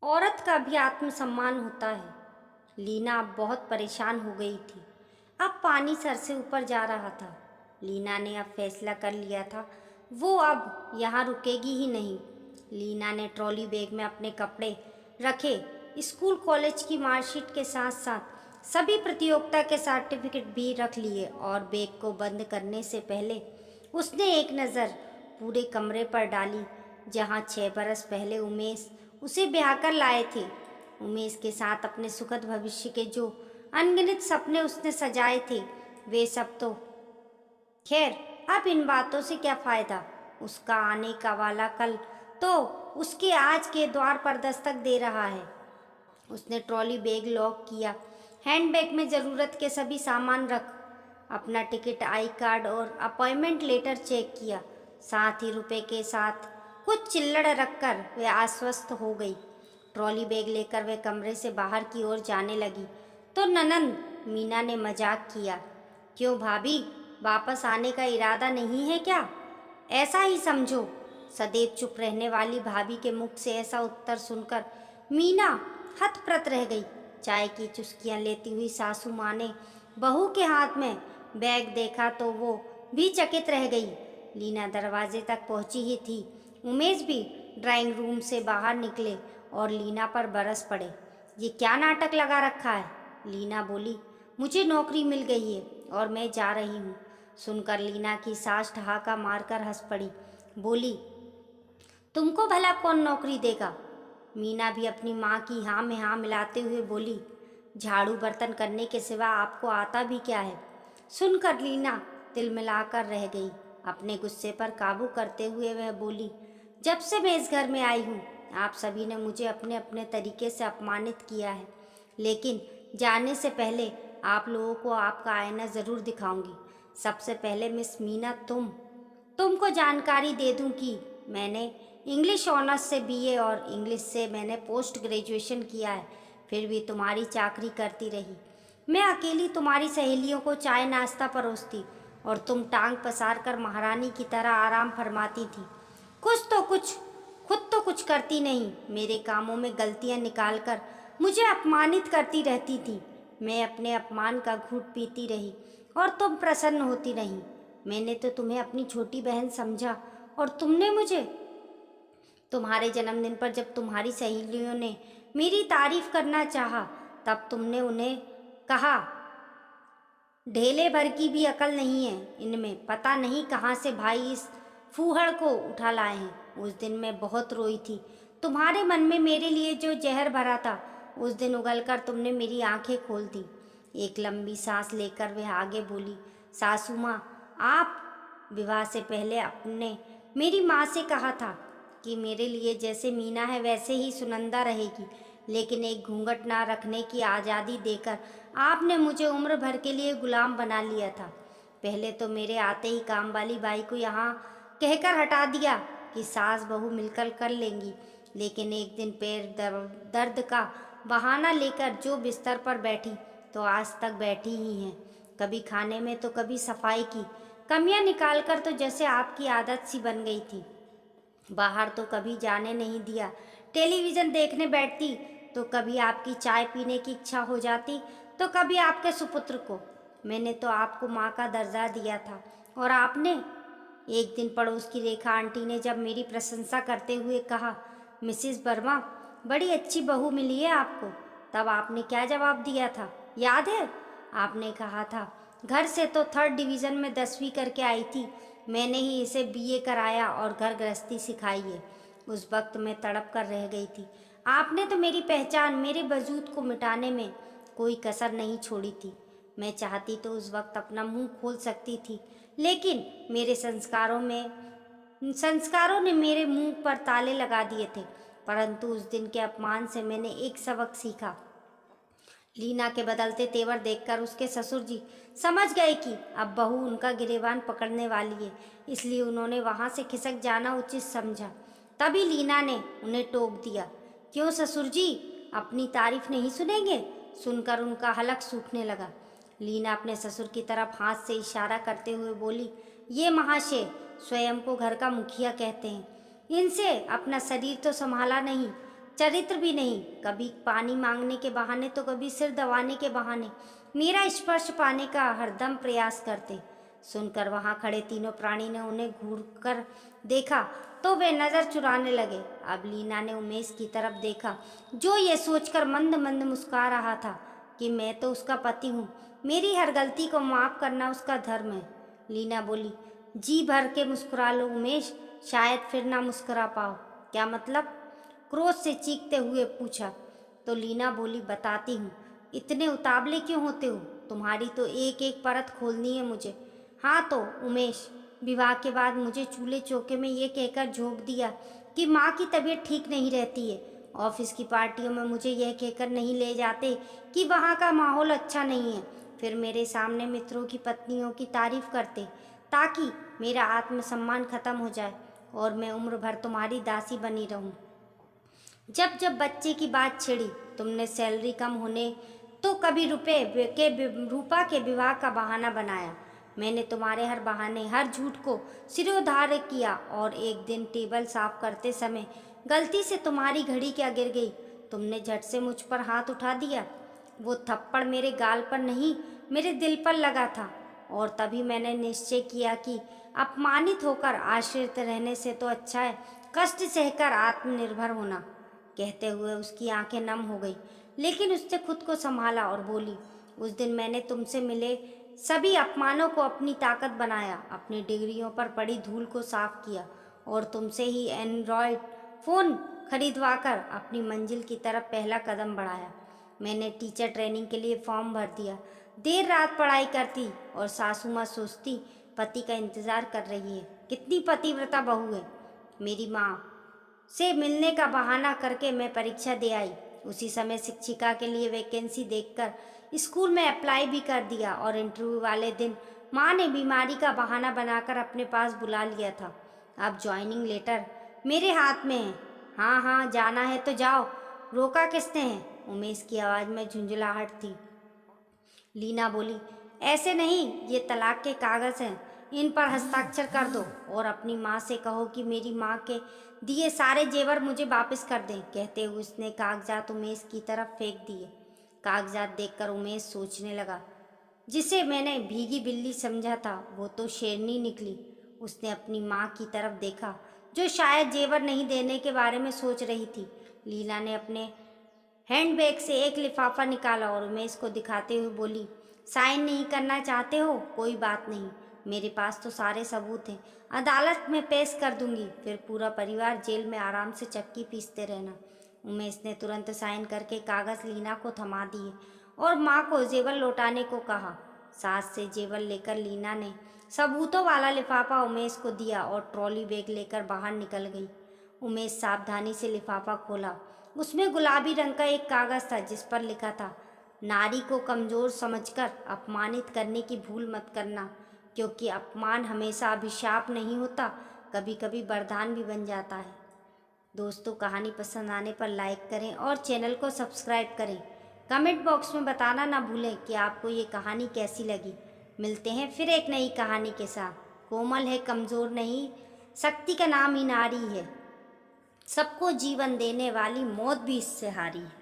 औरत का भी आत्मसम्मान होता है। लीना अब बहुत परेशान हो गई थी। अब पानी सर से ऊपर जा रहा था। लीना ने अब फैसला कर लिया था, वो अब यहाँ रुकेगी ही नहीं। लीना ने ट्रॉली बैग में अपने कपड़े रखे, स्कूल कॉलेज की मार्कशीट के साथ साथ सभी प्रतियोगिता के सर्टिफिकेट भी रख लिए और बैग को बंद करने से पहले उसने एक नज़र पूरे कमरे पर डाली, जहाँ 6 बरस पहले उमेश उसे ब्याह कर लाए थे। उमेश के साथ अपने सुखद भविष्य के जो अनगिनत सपने उसने सजाए थे, वे सब तो खैर, अब इन बातों से क्या फायदा। उसका आने का वाला कल तो उसके आज के द्वार पर दस्तक दे रहा है। उसने ट्रॉली बैग लॉक किया, हैंडबैग में ज़रूरत के सभी सामान रख, अपना टिकट, आई कार्ड और अपॉइंटमेंट लेटर चेक किया। साथ ही रुपए के साथ कुछ चिल्लड़ रखकर वे आश्वस्त हो गई। ट्रॉली बैग लेकर वे कमरे से बाहर की ओर जाने लगी तो ननंद मीना ने मजाक किया, क्यों भाभी, वापस आने का इरादा नहीं है क्या? ऐसा ही समझो। सदैव चुप रहने वाली भाभी के मुख से ऐसा उत्तर सुनकर मीना हतप्रत रह गई। चाय की चुस्कियां लेती हुई सासू माँ ने बहू के हाथ में बैग देखा तो वो भी चकित रह गई। लीना दरवाजे तक पहुंची ही थी, उमेश भी ड्राइंग रूम से बाहर निकले और लीना पर बरस पड़े। ये क्या नाटक लगा रखा है? लीना बोली, मुझे नौकरी मिल गई है और मैं जा रही हूँ। सुनकर लीना की सास ठहाका मारकर हंस पड़ी, बोली, तुमको भला कौन नौकरी देगा? मीना भी अपनी माँ की हाँ में हाँ मिलाते हुए बोली, झाड़ू बर्तन करने के सिवा आपको आता भी क्या है? सुनकर लीना तिलमिलाकर रह गई। अपने गुस्से पर काबू करते हुए वह बोली, जब से मैं इस घर में आई हूँ आप सभी ने मुझे अपने अपने तरीके से अपमानित किया है, लेकिन जाने से पहले आप लोगों को आपका आईना ज़रूर दिखाऊंगी। सबसे पहले मिस मीना, तुमको जानकारी दे दूं कि मैंने इंग्लिश ऑनर्स से बीए और इंग्लिश से मैंने पोस्ट ग्रेजुएशन किया है, फिर भी तुम्हारी चाकरी करती रही। मैं अकेली तुम्हारी सहेलियों को चाय नाश्ता परोसती और तुम टांग पसार कर महारानी की तरह आराम फरमाती थी। कुछ खुद तो कुछ करती नहीं, मेरे कामों में गलतियां निकालकर मुझे अपमानित करती रहती थी। मैं अपने अपमान का घूंट पीती रही और तुम प्रसन्न होती रही। मैंने तो तुम्हें अपनी छोटी बहन समझा और तुमने मुझे, तुम्हारे जन्मदिन पर जब तुम्हारी सहेलियों ने मेरी तारीफ करना चाहा, तब तुमने उन्हें कहा, ढेले भर की भी अकल नहीं है इनमें, पता नहीं कहाँ से भाई इस फूहड़ को उठा लाए हैं। उस दिन मैं बहुत रोई थी। तुम्हारे मन में मेरे लिए जो जहर भरा था, उस दिन उगलकर तुमने मेरी आंखें खोल दी। एक लंबी सांस लेकर वह आगे बोली, सासू माँ, आप विवाह से पहले आपने मेरी माँ से कहा था कि मेरे लिए जैसे मीना है वैसे ही सुनंदा रहेगी, लेकिन एक घूंघट ना रखने की आज़ादी देकर आपने मुझे उम्र भर के लिए गुलाम बना लिया था। पहले तो मेरे आते ही काम वाली बाई को यहाँ कहकर हटा दिया कि सास बहू मिलकर कर लेंगी, लेकिन एक दिन पैर दर्द का बहाना लेकर जो बिस्तर पर बैठी तो आज तक बैठी ही हैं। कभी खाने में तो कभी सफाई की कमियां निकालकर, तो जैसे आपकी आदत सी बन गई थी। बाहर तो कभी जाने नहीं दिया। टेलीविज़न देखने बैठती तो कभी आपकी चाय पीने की इच्छा हो जाती तो कभी आपके सुपुत्र को। मैंने तो आपको माँ का दर्जा दिया था और आपने, एक दिन पड़ोस की रेखा आंटी ने जब मेरी प्रशंसा करते हुए कहा, मिसिस वर्मा, बड़ी अच्छी बहू मिली है आपको, तब आपने क्या जवाब दिया था, याद है? आपने कहा था, घर से तो 3rd डिवीज़न में 10वीं करके आई थी, मैंने ही इसे बीए कराया और घर गृहस्थी सिखाई है। उस वक्त मैं तड़प कर रह गई थी। आपने तो मेरी पहचान, मेरे वजूद को मिटाने में कोई कसर नहीं छोड़ी थी। मैं चाहती तो उस वक्त अपना मुंह खोल सकती थी, लेकिन मेरे संस्कारों ने मेरे मुंह पर ताले लगा दिए थे। परंतु उस दिन के अपमान से मैंने एक सबक सीखा। लीना के बदलते तेवर देखकर उसके ससुर जी समझ गए कि अब बहू उनका गिरेबान पकड़ने वाली है, इसलिए उन्होंने वहां से खिसक जाना उचित समझा। तभी लीना ने उन्हें टोक दिया, क्यों ससुर जी, अपनी तारीफ नहीं सुनेंगे? सुनकर उनका हलक सूखने लगा। लीना अपने ससुर की तरफ हाथ से इशारा करते हुए बोली, ये महाशय स्वयं को घर का मुखिया कहते हैं, इनसे अपना शरीर तो संभाला नहीं, चरित्र भी नहीं। कभी पानी मांगने के बहाने तो कभी सिर दबाने के बहाने मेरा स्पर्श पाने का हरदम प्रयास करते। सुनकर वहां खड़े तीनों प्राणी ने उन्हें घूर कर देखा तो वे नजर चुराने लगे। अब लीना ने उमेश की तरफ देखा, जो ये सोचकर मंद मंद मुस्कुरा रहा था कि मैं तो उसका पति हूँ, मेरी हर गलती को माफ करना उसका धर्म है। लीना बोली, जी भर के मुस्कुरा लो उमेश, शायद फिर ना मुस्कुरा पाओ। क्या मतलब? क्रोध से चीखते हुए पूछा। तो लीना बोली, बताती हूँ। इतने उतावले क्यों होते हो? तुम्हारी तो एक एक परत खोलनी है मुझे। हाँ तो उमेश, विवाह के बाद मुझे चूल्हे चौके में ये कहकर झोंक दिया कि माँ की तबीयत ठीक नहीं रहती है। ऑफिस की पार्टियों में मुझे यह कहकर नहीं ले जाते कि वहाँ का माहौल अच्छा नहीं है। फिर मेरे सामने मित्रों की पत्नियों की तारीफ करते ताकि मेरा आत्मसम्मान खत्म हो जाए और मैं उम्र भर तुम्हारी दासी बनी रहूं। जब जब बच्चे की बात छिड़ी, तुमने सैलरी कम होने तो कभी रूपा के विवाह का बहाना बनाया। मैंने तुम्हारे हर बहाने, हर झूठ को सिरोधार्य किया और एक दिन टेबल साफ करते समय गलती से तुम्हारी घड़ी क्या गिर गई। तुमने झट से मुझ पर हाथ उठा दिया। वो थप्पड़ मेरे गाल पर नहीं, मेरे दिल पर लगा था और तभी मैंने निश्चय किया कि अपमानित होकर आश्रित रहने से तो अच्छा है कष्ट सहकर आत्मनिर्भर होना। कहते हुए उसकी आंखें नम हो गई, लेकिन उसने खुद को संभाला और बोली, उस दिन मैंने तुमसे मिले सभी अपमानों को अपनी ताकत बनाया, अपनी डिग्रियों पर पड़ी धूल को साफ किया और तुमसे ही एंड्रॉयड फ़ोन खरीदवाकर अपनी मंजिल की तरफ पहला कदम बढ़ाया। मैंने टीचर ट्रेनिंग के लिए फॉर्म भर दिया, देर रात पढ़ाई करती और सासू माँ सोचती पति का इंतज़ार कर रही है। कितनी पतिव्रता बहू है। मेरी माँ से मिलने का बहाना करके मैं परीक्षा दे आई। उसी समय शिक्षिका के लिए वैकेंसी देखकर स्कूल में अप्लाई भी कर दिया और इंटरव्यू वाले दिन माँ ने बीमारी का बहाना बनाकर अपने पास बुला लिया था। अब ज्वाइनिंग लेटर मेरे हाथ में है। हाँ हाँ, जाना है तो जाओ, रोका किसने है? उमेश की आवाज़ में झुंझलाहट थी। लीना बोली, ऐसे नहीं, ये तलाक के कागज़ हैं, इन पर हस्ताक्षर कर दो और अपनी माँ से कहो कि मेरी माँ के दिए सारे जेवर मुझे वापस कर दें। कहते हुए उसने कागजात उमेश की तरफ फेंक दिए। कागजात देखकर उमेश सोचने लगा, जिसे मैंने भीगी बिल्ली समझा था वो तो शेरनी निकली। उसने अपनी माँ की तरफ देखा, जो शायद जेवर नहीं देने के बारे में सोच रही थी। लीला ने अपने हैंडबैग से एक लिफाफा निकाला और उमेश को दिखाते हुए बोली, साइन नहीं करना चाहते हो? कोई बात नहीं, मेरे पास तो सारे सबूत हैं, अदालत में पेश कर दूंगी, फिर पूरा परिवार जेल में आराम से चक्की पीसते रहना। उमेश ने तुरंत साइन करके कागज़ लीना को थमा दिए और माँ को जेवर लौटाने को कहा। सास से जेवर लेकर लीना ने सबूतों वाला लिफाफा उमेश को दिया और ट्रॉली बैग लेकर बाहर निकल गई। उमेश सावधानी से लिफाफा खोला। उसमें गुलाबी रंग का एक कागज़ था जिस पर लिखा था, नारी को कमज़ोर समझकर अपमानित करने की भूल मत करना, क्योंकि अपमान हमेशा अभिशाप नहीं होता, कभी कभी वरदान भी बन जाता है। दोस्तों, कहानी पसंद आने पर लाइक करें और चैनल को सब्सक्राइब करें। कमेंट बॉक्स में बताना ना भूलें कि आपको ये कहानी कैसी लगी। मिलते हैं फिर एक नई कहानी के साथ। कोमल है, कमज़ोर नहीं, शक्ति का नाम ही नारी है, सबको जीवन देने वाली मौत भी इससे हारी है।